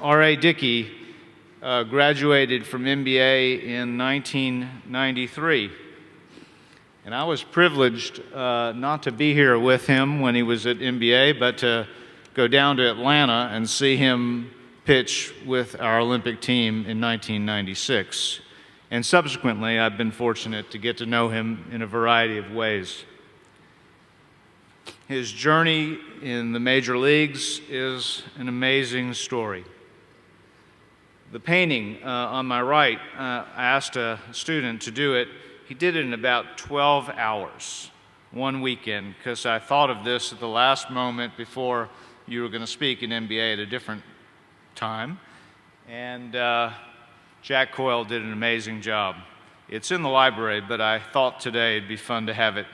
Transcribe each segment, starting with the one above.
R.A. Dickey graduated from MBA in 1993. And I was privileged not to be here with him when he was at MBA, but to go down to Atlanta and see him pitch with our Olympic team in 1996. And subsequently, I've been fortunate to get to know him in a variety of ways. His journey in the major leagues is an amazing story. The painting on my right, I asked a student to do it. He did it in about 12 hours, one weekend, because I thought of this at the last moment before you were going to speak in MBA at a different time. And Jack Coyle did an amazing job. It's in the library, but I thought today it'd be fun to have it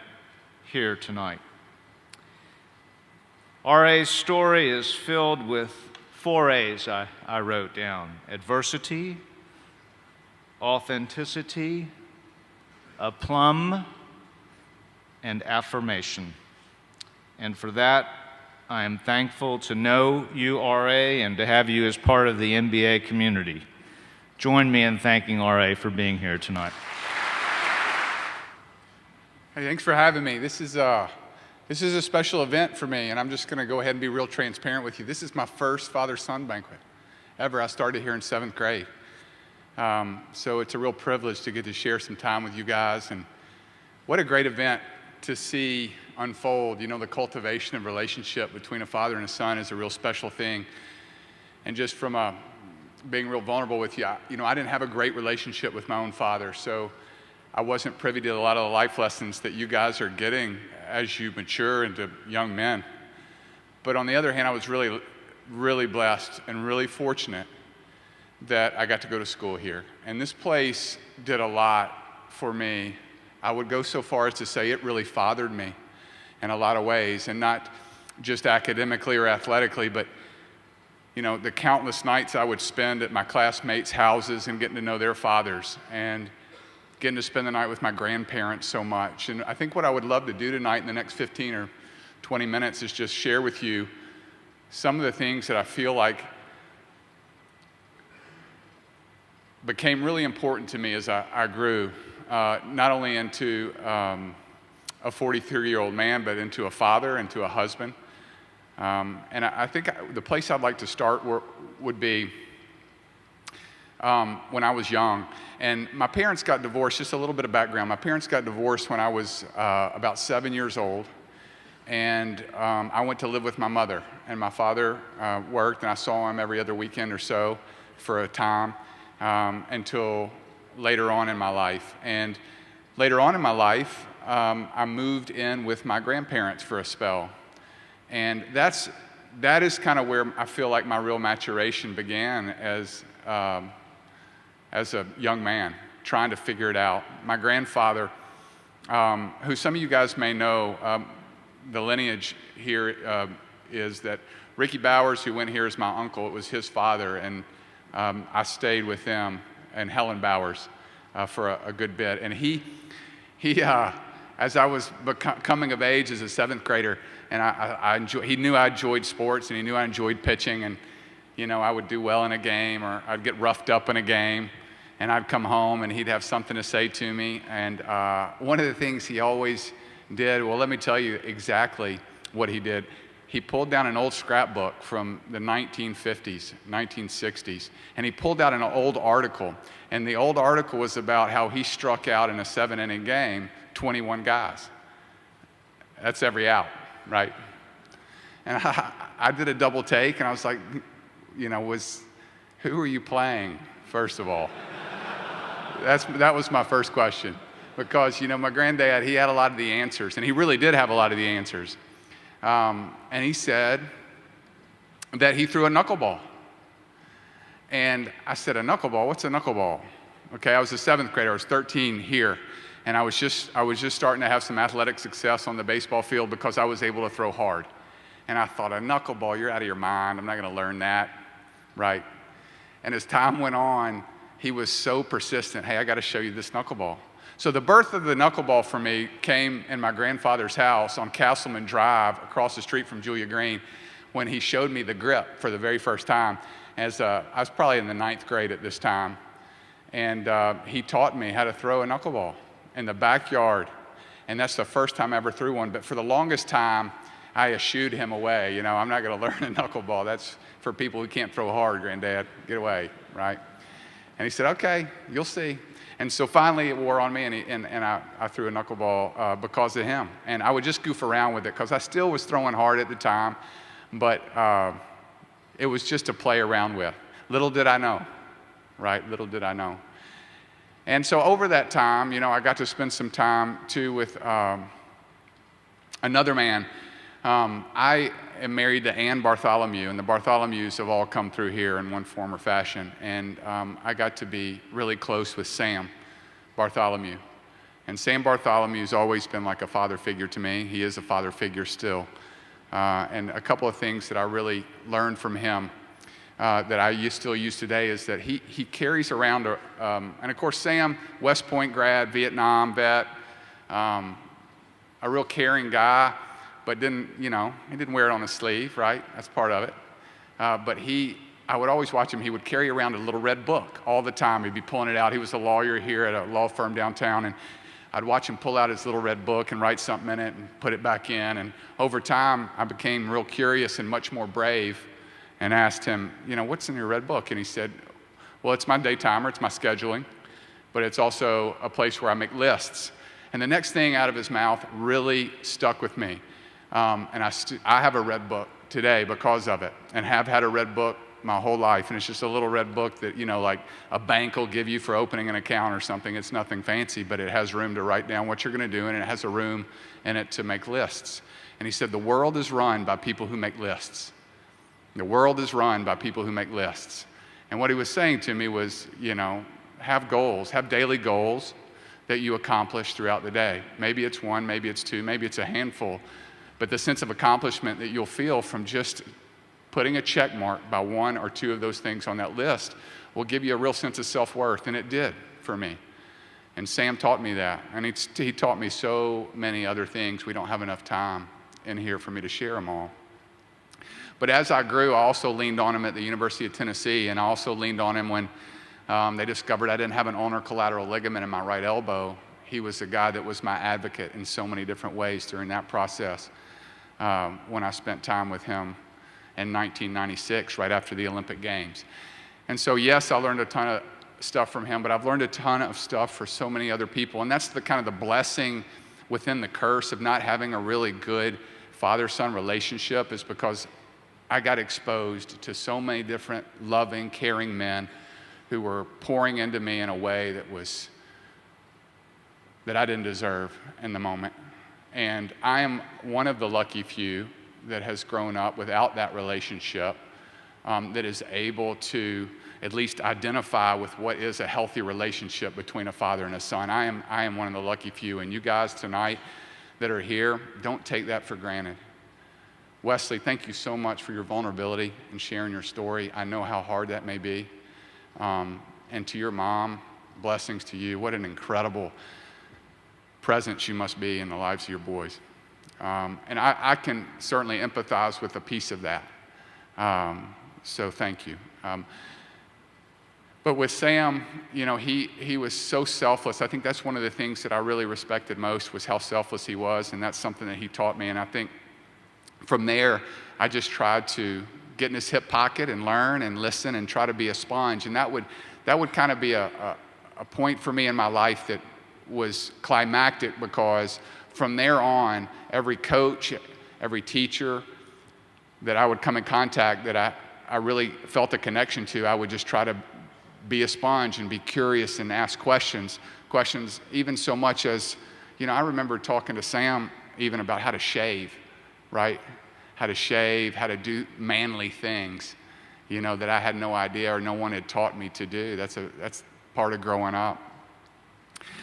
here tonight. R.A.'s story is filled with 4 A's I wrote down: adversity, authenticity, aplomb, and affirmation. And for that, I am thankful to know you, R.A., and to have you as part of the MBA community. Join me in thanking R.A. for being here tonight. Hey, thanks for having me. This is a special event for me, and I'm just going to go ahead and be real transparent with you. This is my first father-son banquet ever. I started here in 7th grade. So it's a real privilege to get to share some time with you guys, and what a great event to see unfold. You know, the cultivation of relationship between a father and a son is a real special thing. And just from being real vulnerable with you, I didn't have a great relationship with my own father, so I wasn't privy to a lot of the life lessons that you guys are getting as you mature into young men. But on the other hand, I was really, really blessed and really fortunate that I got to go to school here. And this place did a lot for me. I would go so far as to say it really fathered me in a lot of ways, and not just academically or athletically, but the countless nights I would spend at my classmates' houses and getting to know their fathers, and getting to spend the night with my grandparents so much. And I think what I would love to do tonight in the next 15 or 20 minutes is just share with you some of the things that I feel like became really important to me as I grew, not only into a 43-year-old man, but into a father, into a husband. And I think the place I'd like to start would be when I was young. And my parents got divorced. Just a little bit of background. My parents got divorced when I was about 7 years old. And I went to live with my mother. And my father worked, and I saw him every other weekend or so for a time until later on in my life. And later on in my life, I moved in with my grandparents for a spell. And that is kind of where I feel like my real maturation began as a young man, trying to figure it out. My grandfather, who some of you guys may know, the lineage here is that Ricky Bowers, who went here as my uncle, it was his father, and I stayed with them, and Helen Bowers for a good bit. And he as I was coming of age as a 7th grader, and he knew I enjoyed sports, and he knew I enjoyed pitching, and I would do well in a game, or I'd get roughed up in a game, and I'd come home, and he'd have something to say to me. And one of the things he always did, well, let me tell you exactly what he did. He pulled down an old scrapbook from the 1950s, 1960s, and he pulled out an old article. And the old article was about how he struck out in a 7-inning game 21 guys. That's every out, right? And I did a double take, and I was like, who are you playing, first of all? That was my first question. Because, my granddad, he had a lot of the answers, and he really did have a lot of the answers. And he said that he threw a knuckleball. And I said, a knuckleball? What's a knuckleball? Okay, I was a 7th grader. I was 13 here. And I was just starting to have some athletic success on the baseball field because I was able to throw hard. And I thought, a knuckleball, you're out of your mind. I'm not going to learn that, right? And as time went on, he was so persistent. Hey, I got to show you this knuckleball. So the birth of the knuckleball for me came in my grandfather's house on Castleman Drive across the street from Julia Green, when he showed me the grip for the very first time. I was probably in the 9th grade at this time, and he taught me how to throw a knuckleball in the backyard. And that's the first time I ever threw one. But for the longest time, I eschewed him away. I'm not going to learn a knuckleball. That's for people who can't throw hard, Granddad. Get away, right? And he said, okay, you'll see. And so finally it wore on me, and I threw a knuckleball because of him. And I would just goof around with it because I still was throwing hard at the time, but it was just to play around with. Little did I know, right? Little did I know. And so over that time, I got to spend some time too with another man. I am married to Ann Bartholomew, and the Bartholomews have all come through here in one form or fashion. And I got to be really close with Sam Bartholomew. And Sam Bartholomew's always been like a father figure to me. He is a father figure still. And a couple of things that I really learned from him that I still use today is that he carries around, and of course Sam, West Point grad, Vietnam vet, a real caring guy, but he didn't wear it on his sleeve, right? That's part of it. But I would always watch him. He would carry around a little red book all the time. He'd be pulling it out. He was a lawyer here at a law firm downtown, and I'd watch him pull out his little red book and write something in it and put it back in. And over time, I became real curious and much more brave and asked him, what's in your red book? And he said, well, it's my day timer, it's my scheduling, but it's also a place where I make lists. And the next thing out of his mouth really stuck with me. And I have a red book today because of it, and have had a red book my whole life. And it's just a little red book that, like a bank will give you for opening an account or something. It's nothing fancy, but it has room to write down what you're going to do, and it has a room in it to make lists. And he said, the world is run by people who make lists. The world is run by people who make lists. And what he was saying to me was, have goals, have daily goals that you accomplish throughout the day. Maybe it's one, maybe it's two, maybe it's a handful. But the sense of accomplishment that you'll feel from just putting a check mark by one or two of those things on that list will give you a real sense of self-worth, and it did for me. And Sam taught me that, and he taught me so many other things. We don't have enough time in here for me to share them all. But as I grew, I also leaned on him at the University of Tennessee, and I also leaned on him when they discovered I didn't have an ulnar collateral ligament in my right elbow. He was a guy that was my advocate in so many different ways during that process when I spent time with him in 1996, right after the Olympic Games. And so, yes, I learned a ton of stuff from him, but I've learned a ton of stuff for so many other people. And that's the kind of the blessing within the curse of not having a really good father-son relationship, is because I got exposed to so many different loving, caring men who were pouring into me in a way that I didn't deserve in the moment. And I am one of the lucky few that has grown up without that relationship, that is able to at least identify with what is a healthy relationship between a father and a son. I am one of the lucky few, and you guys tonight that are here, don't take that for granted. Wesley, thank you so much for your vulnerability and sharing your story. I know how hard that may be. And to your mom, blessings to you. What an incredible presence you must be in the lives of your boys. And I can certainly empathize with a piece of that. So thank you. But with Sam, he was so selfless. I think that's one of the things that I really respected most, was how selfless he was, and that's something that he taught me. And I think from there, I just tried to get in his hip pocket and learn and listen and try to be a sponge. And that would kind of be a point for me in my life that was climactic, because from there on, every coach, every teacher that I would come in contact that I really felt a connection to, I would just try to be a sponge and be curious and ask questions even so much as, I remember talking to Sam even about how to shave, right? How to shave, how to do manly things, that I had no idea or no one had taught me to do. That's part of growing up.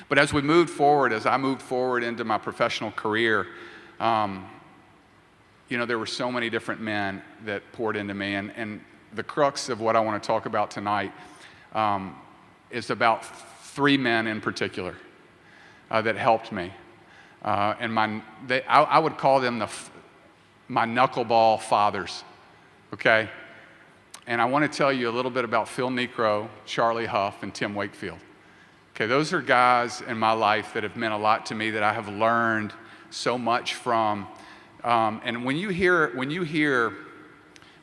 But as I moved forward into my professional career, there were so many different men that poured into me. And the crux of what I want to talk about tonight is about three men in particular that helped me. And I would call them my knuckleball fathers. okay? And I want to tell you a little bit about Phil Niekro, Charlie Huff, and Tim Wakefield. Okay, those are guys in my life that have meant a lot to me, that I have learned so much from. And when you hear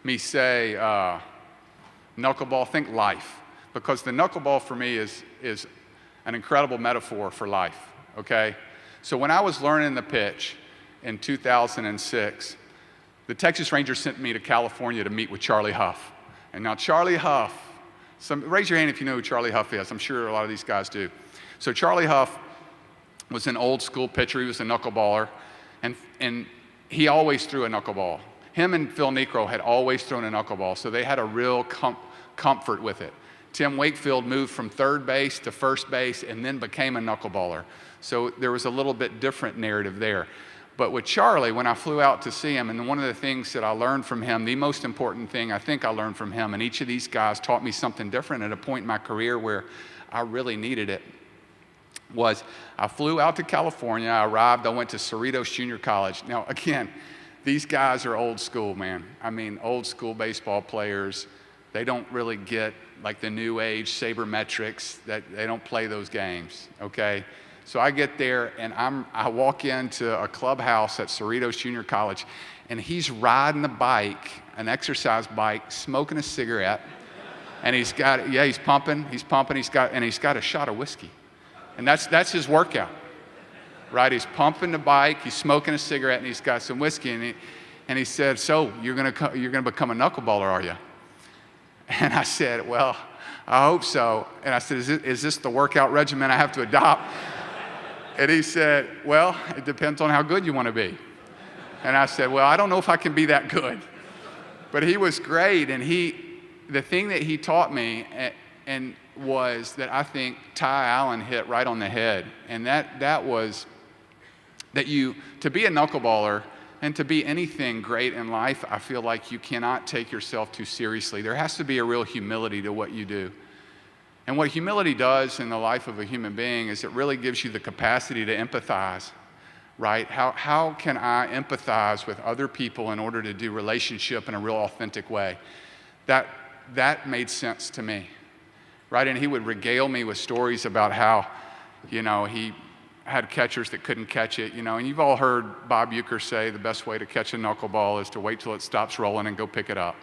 me say knuckleball, think life, because the knuckleball for me is an incredible metaphor for life, okay? So when I was learning the pitch in 2006, the Texas Rangers sent me to California to meet with Charlie Huff. And now Charlie Huff, raise your hand if you know who Charlie Huff is. I'm sure a lot of these guys do. So Charlie Huff was an old school pitcher. He was a knuckleballer, and he always threw a knuckleball. Him and Phil Niekro had always thrown a knuckleball, so they had a real comfort with it. Tim Wakefield moved from third base to first base and then became a knuckleballer. So there was a little bit different narrative there. But with Charlie, when I flew out to see him, and one of the things that I learned from him, the most important thing I think I learned from him, and each of these guys taught me something different at a point in my career where I really needed it, was I flew out to California. I arrived. I went to Cerritos Junior College. Now, again, these guys are old school, man. I mean, old school baseball players. They don't really get like the new age sabermetrics, that they don't play those games, okay? So I get there, and I walk into a clubhouse at Cerritos Junior College, and he's riding a bike, an exercise bike, smoking a cigarette, and he's got a shot of whiskey. And that's his workout, right? He's pumping the bike, he's smoking a cigarette, and he's got some whiskey, and he said, "So you're gonna become a knuckleballer, are you?" And I said, "Well, I hope so." And I said, is this the workout regimen I have to adopt? And he said, "Well, it depends on how good you want to be." And I said, "Well, I don't know if I can be that good." But he was great, and the thing that he taught me and was that I think Ty Allen hit right on the head, and that was that to be a knuckleballer and to be anything great in life, I feel like you cannot take yourself too seriously. There has to be a real humility to what you do. And what humility does in the life of a human being is it really gives you the capacity to empathize, right? How can I empathize with other people in order to do relationship in a real authentic way? That made sense to me, right? And he would regale me with stories about how, he had catchers that couldn't catch it, and you've all heard Bob Uecker say the best way to catch a knuckleball is to wait till it stops rolling and go pick it up,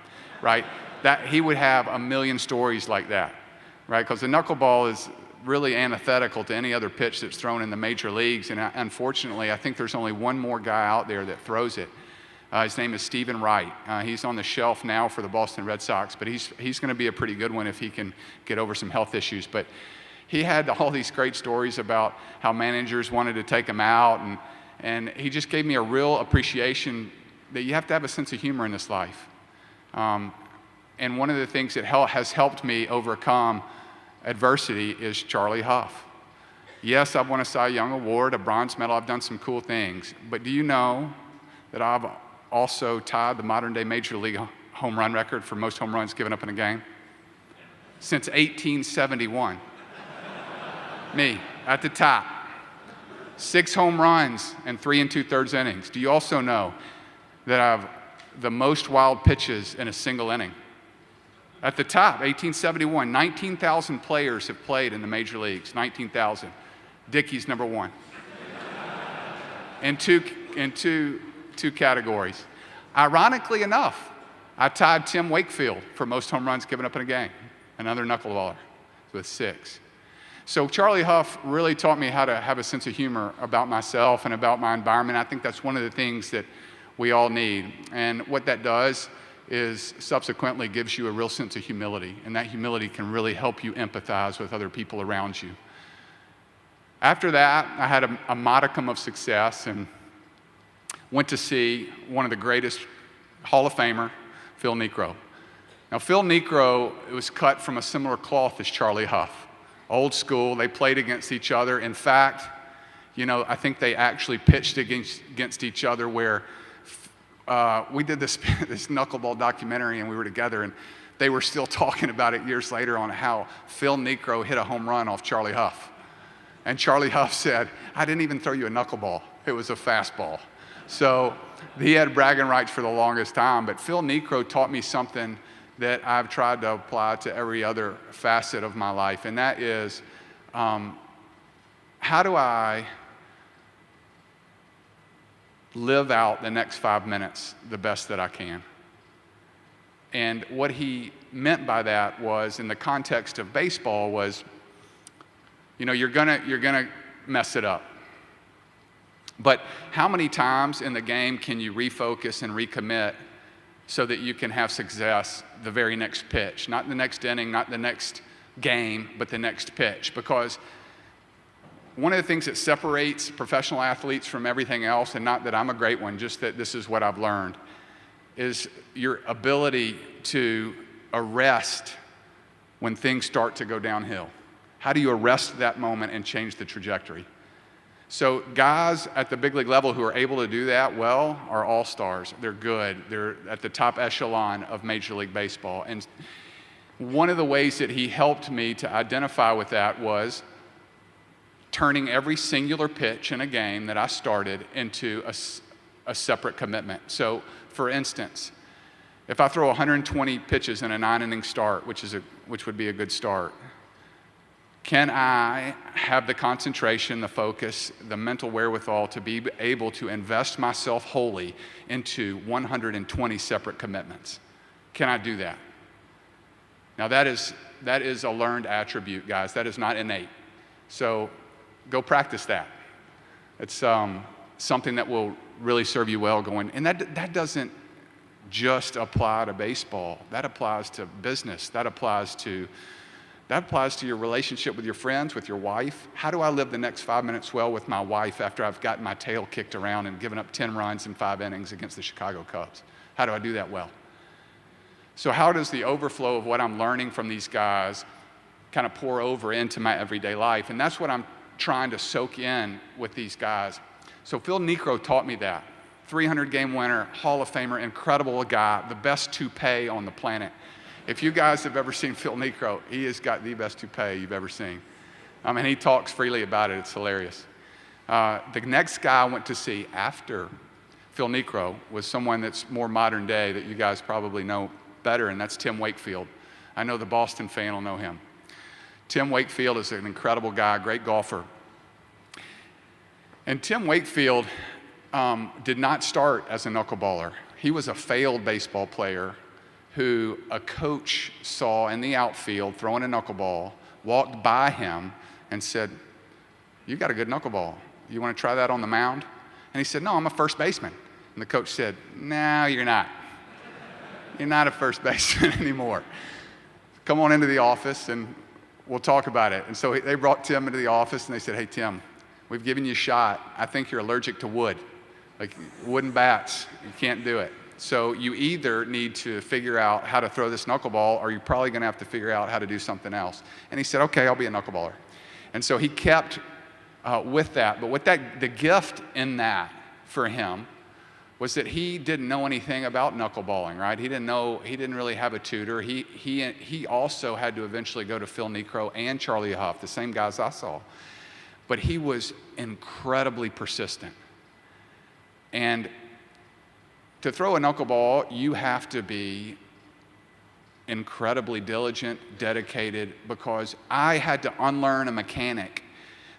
right? That he would have a million stories like that, right? Because the knuckleball is really antithetical to any other pitch that's thrown in the major leagues, and unfortunately, I think there's only one more guy out there that throws it. His name is Stephen Wright. He's on the shelf now for the Boston Red Sox, but he's going to be a pretty good one if he can get over some health issues. But he had all these great stories about how managers wanted to take him out, and he just gave me a real appreciation that you have to have a sense of humor in this life. And one of the things that has helped me overcome adversity is Charlie Huff. Yes, I've won a Cy Young Award, a bronze medal, I've done some cool things, but do you know that I've also tied the modern-day Major League home run record for most home runs given up in a game? Since 1871. Me, at the top. 6 home runs and 3 2/3 innings. Do you also know that I have the most wild pitches in a single inning? At the top, 1871. 19,000 players have played in the major leagues. 19,000. Dickey's number 1. In two categories. Ironically enough, I tied Tim Wakefield for most home runs given up in a game, another knuckleballer, with 6. So Charlie Huff really taught me how to have a sense of humor about myself and about my environment. I think that's one of the things that we all need. And what that does is subsequently gives you a real sense of humility, and that humility can really help you empathize with other people around you. After that, I had a modicum of success and went to see one of the greatest Hall of Famer, Phil Niekro. Now, Phil Niekro was cut from a similar cloth as Charlie Huff. Old school, they played against each other. In fact, I think they actually pitched against each other where we did this knuckleball documentary and we were together, and they were still talking about it years later on how Phil Niekro hit a home run off Charlie Huff. And Charlie Huff said, "I didn't even throw you a knuckleball. It was a fastball." So he had bragging rights for the longest time, but Phil Necro taught me something that I've tried to apply to every other facet of my life, and that is, how do I live out the next 5 minutes the best that I can? And what he meant by that was, in the context of baseball, was, you're gonna mess it up. But how many times in the game can you refocus and recommit so that you can have success the very next pitch? Not the next inning, not the next game, but the next pitch. Because one of the things that separates professional athletes from everything else, and not that I'm a great one, just that this is what I've learned, is your ability to arrest when things start to go downhill. How do you arrest that moment and change the trajectory? So guys at the big league level who are able to do that well are all-stars. They're good. They're at the top echelon of Major League Baseball. And one of the ways that he helped me to identify with that was turning every singular pitch in a game that I started into a separate commitment. So, for instance, if I throw 120 pitches in a 9-inning start, which would be a good start, can I have the concentration, the focus, the mental wherewithal to be able to invest myself wholly into 120 separate commitments? Can I do that? Now that is a learned attribute, guys. That is not innate. So go practice that. It's something that will really serve you well going. And that doesn't just apply to baseball. That applies to business. That applies to your relationship with your friends, with your wife. How do I live the next 5 minutes well with my wife after I've gotten my tail kicked around and given up 10 runs in 5 innings against the Chicago Cubs? How do I do that well? So how does the overflow of what I'm learning from these guys kind of pour over into my everyday life? And that's what I'm trying to soak in with these guys. So Phil Necro taught me that. 300-game winner, Hall of Famer, incredible guy, the best toupee on the planet. If you guys have ever seen Phil Necro, he has got the best toupee you've ever seen. I mean, he talks freely about it. It's hilarious. The next guy I went to see after Phil Necro was someone that's more modern day that you guys probably know better, and that's Tim Wakefield. I know the Boston fan will know him. Tim Wakefield is an incredible guy, great golfer. And Tim Wakefield did not start as a knuckleballer. He was a failed baseball player who a coach saw in the outfield throwing a knuckleball, walked by him and said, "You got a good knuckleball. You want to try that on the mound?" And he said, "No, I'm a first baseman." And the coach said, "No, you're not. You're not a first baseman anymore. Come on into the office and we'll talk about it." And so they brought Tim into the office and they said, "Hey, Tim, we've given you a shot. I think you're allergic to wood. Like wooden bats, you can't do it. So you either need to figure out how to throw this knuckleball or you're probably gonna have to figure out how to do something else." And he said, "Okay, I'll be a knuckleballer." And so he kept with that. But the gift in that for him was that he didn't know anything about knuckleballing, right? He didn't really have a tutor. He also had to eventually go to Phil Necro and Charlie Huff, the same guys I saw. But he was incredibly persistent. And to throw a knuckleball, you have to be incredibly diligent, dedicated, because I had to unlearn a mechanic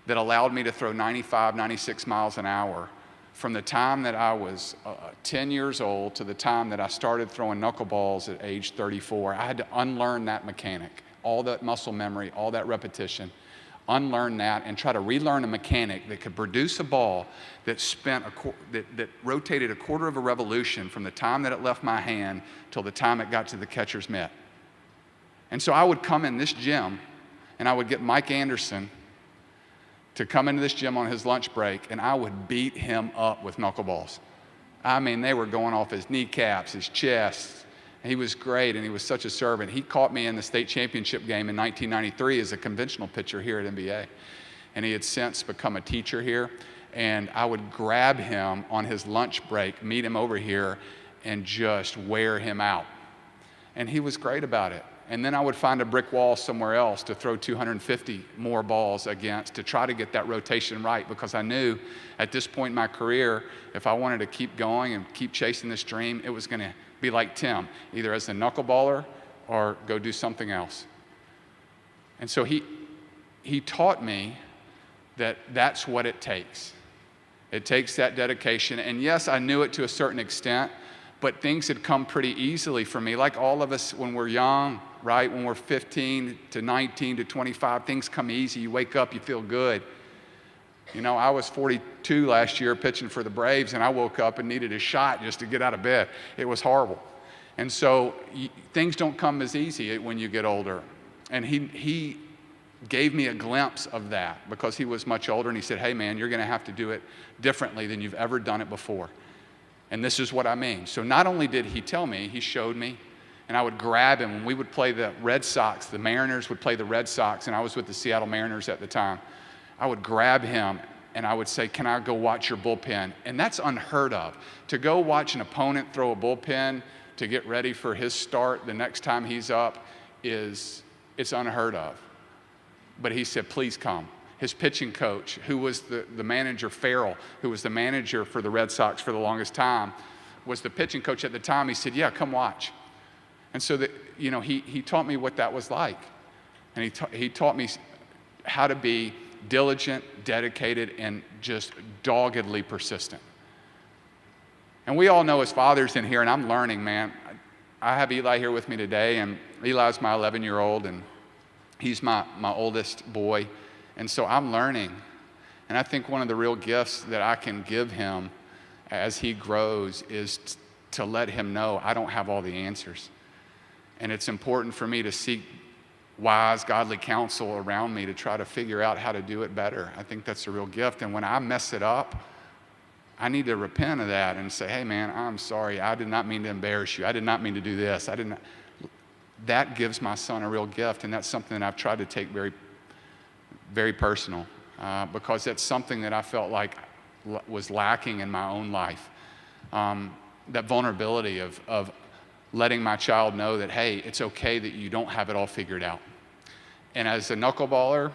that allowed me to throw 95, 96 miles an hour from the time that I was 10 years old to the time that I started throwing knuckleballs at age 34. I had to unlearn that mechanic, all that muscle memory, all that repetition, unlearn that and try to relearn a mechanic that could produce a ball that that rotated a quarter of a revolution from the time that it left my hand till the time it got to the catcher's mitt. And so I would come in this gym and I would get Mike Anderson to come into this gym on his lunch break and I would beat him up with knuckleballs. I mean, they were going off his kneecaps, his chest. He was great, and he was such a servant. He caught me in the state championship game in 1993 as a conventional pitcher here at NBA. And he had since become a teacher here. And I would grab him on his lunch break, meet him over here, and just wear him out. And he was great about it. And then I would find a brick wall somewhere else to throw 250 more balls against to try to get that rotation right, because I knew at this point in my career, if I wanted to keep going and keep chasing this dream, it was going to be like Tim, either as a knuckleballer or go do something else. And so he taught me that that's what it takes. It takes that dedication. And yes, I knew it to a certain extent, but things had come pretty easily for me. Like all of us when we're young, right? When we're 15 to 19 to 25, things come easy. You wake up, you feel good. You know, I was 42 last year pitching for the Braves, and I woke up and needed a shot just to get out of bed. It was horrible. And so things don't come as easy when you get older. And he gave me a glimpse of that because he was much older, and he said, hey man, you're going to have to do it differently than you've ever done it before. And this is what I mean. So not only did he tell me, he showed me, and I would grab him when we would play the Red Sox. The Mariners would play the Red Sox, and I was with the Seattle Mariners at the time. I would grab him and I would say, can I go watch your bullpen? And that's unheard of. To go watch an opponent throw a bullpen to get ready for his start the next time he's up it's unheard of. But he said, please come. His pitching coach, who was the manager, Farrell, who was the manager for the Red Sox for the longest time, was the pitching coach at the time. He said, yeah, come watch. And so he taught me what that was like. And he taught me how to be diligent, dedicated, and just doggedly persistent. And we all know as fathers in here, and I'm learning, man. I have Eli here with me today, and Eli's my 11-year-old, and he's my oldest boy. And so I'm learning. And I think one of the real gifts that I can give him as he grows is to let him know I don't have all the answers. And it's important for me to seek wise, godly counsel around me to try to figure out how to do it better. I think that's a real gift. And when I mess it up, I need to repent of that and say, hey man, I'm sorry. I did not mean to embarrass you. I did not mean to do this. That gives my son a real gift. And that's something that I've tried to take very, very personal because that's something that I felt like was lacking in my own life. That vulnerability of letting my child know that, hey, it's okay that you don't have it all figured out. And as a knuckleballer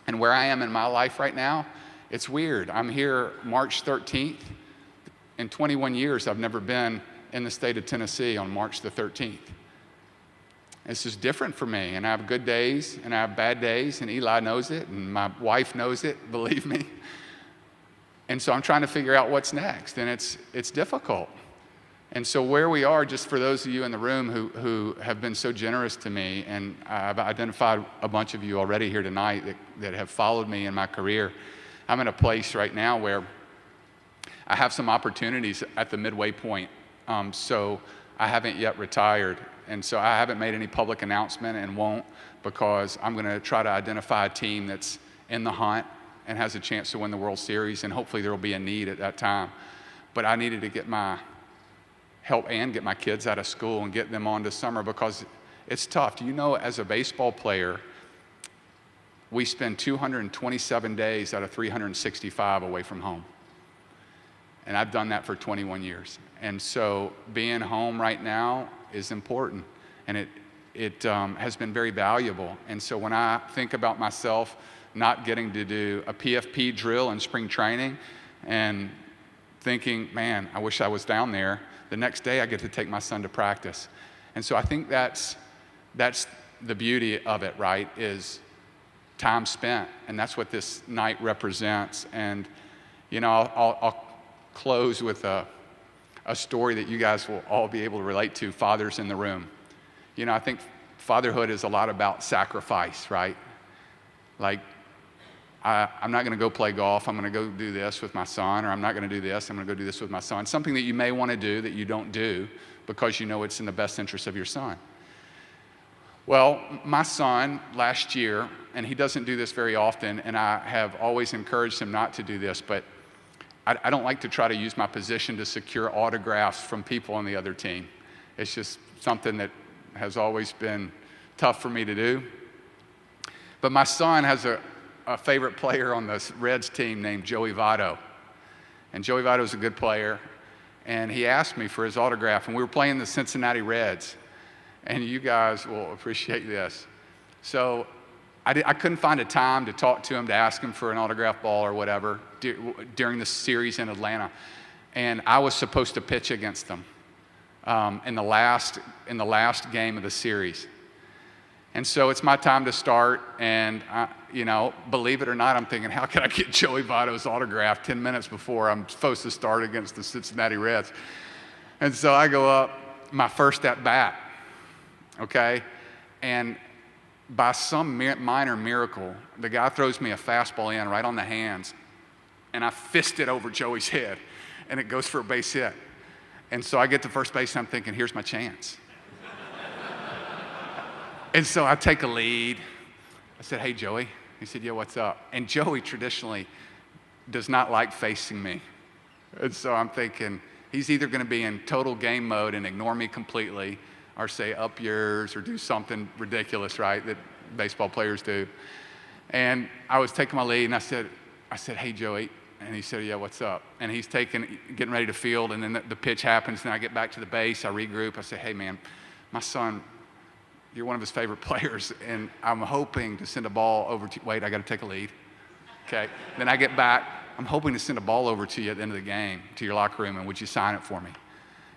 and where I am in my life right now, it's weird. I'm here March 13th. In 21 years, I've never been in the state of Tennessee on March the 13th. This is different for me, and I have good days and I have bad days, and Eli knows it, and my wife knows it, believe me. And so I'm trying to figure out what's next, and it's difficult. And so where we are, just for those of you in the room who have been so generous to me, and I've identified a bunch of you already here tonight that have followed me in my career, I'm in a place right now where I have some opportunities at the midway point. So I haven't yet retired. And so I haven't made any public announcement and won't, because I'm going to try to identify a team that's in the hunt and has a chance to win the World Series, and hopefully there will be a need at that time. But I needed to get my help and get my kids out of school and get them on to summer because it's tough. Do you know, as a baseball player, we spend 227 days out of 365 away from home. And I've done that for 21 years. And so being home right now is important, and it has been very valuable. And so when I think about myself not getting to do a PFP drill in spring training and thinking, man, I wish I was down there, the next day I get to take my son to practice. And so I think that's the beauty of it, right, is time spent. And that's what this night represents. And, you know, I'll close with a story that you guys will all be able to relate to, fathers in the room. You know, I think fatherhood is a lot about sacrifice, right? Like, I'm not going to go play golf. I'm going to go do this with my son, or I'm not going to do this. I'm going to go do this with my son. Something that you may want to do that you don't do because you know it's in the best interest of your son. Well, my son last year, and he doesn't do this very often, and I have always encouraged him not to do this, but I don't like to try to use my position to secure autographs from people on the other team. It's just something that has always been tough for me to do. But my son has a favorite player on the Reds team named Joey Votto. And Joey Votto is a good player. And he asked me for his autograph. And we were playing the Cincinnati Reds. and you guys will appreciate this. So I couldn't find a time to talk to him, to ask him for an autograph ball or whatever during the series in Atlanta. And I was supposed to pitch against them in the last game of the series. And so it's my time to start, and believe it or not, I'm thinking, how can I get Joey Votto's autograph 10 minutes before I'm supposed to start against the Cincinnati Reds? And so I go up, my first at bat, okay? And by some minor miracle, the guy throws me a fastball in right on the hands, and I fist it over Joey's head, and it goes for a base hit. And so I get to first base, and I'm thinking, here's my chance. And so I take a lead. I said, hey, Joey. He said, yeah, what's up? And Joey traditionally does not like facing me. And so I'm thinking, he's either going to be in total game mode and ignore me completely, or say up yours, or do something ridiculous, right, that baseball players do. And I was taking my lead, and I said, hey, Joey. And he said, yeah, what's up? And he's getting ready to field, and then the pitch happens, and I get back to the base, I regroup. I say, hey, man, my son, you're one of his favorite players, and I'm hoping to send a ball over to you. Wait, I got to take a lead. Okay. Then I get back. I'm hoping to send a ball over to you at the end of the game, to your locker room, and would you sign it for me?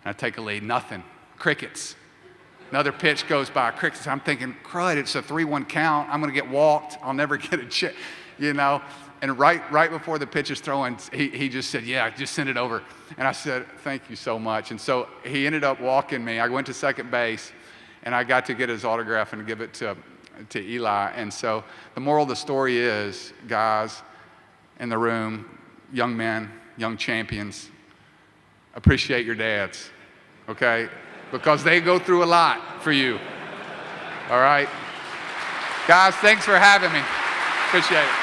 And I take a lead. Nothing. Crickets. Another pitch goes by. Crickets. I'm thinking, crud, it's a 3-1 count. I'm going to get walked. I'll never get a chip, And right before the pitch is throwing, he just said, yeah, just send it over. And I said, thank you so much. And so he ended up walking me. I went to second base, and I got to get his autograph and give it to Eli. And so the moral of the story is, guys in the room, young men, young champions, appreciate your dads, okay? Because they go through a lot for you, all right? Guys, thanks for having me. Appreciate it.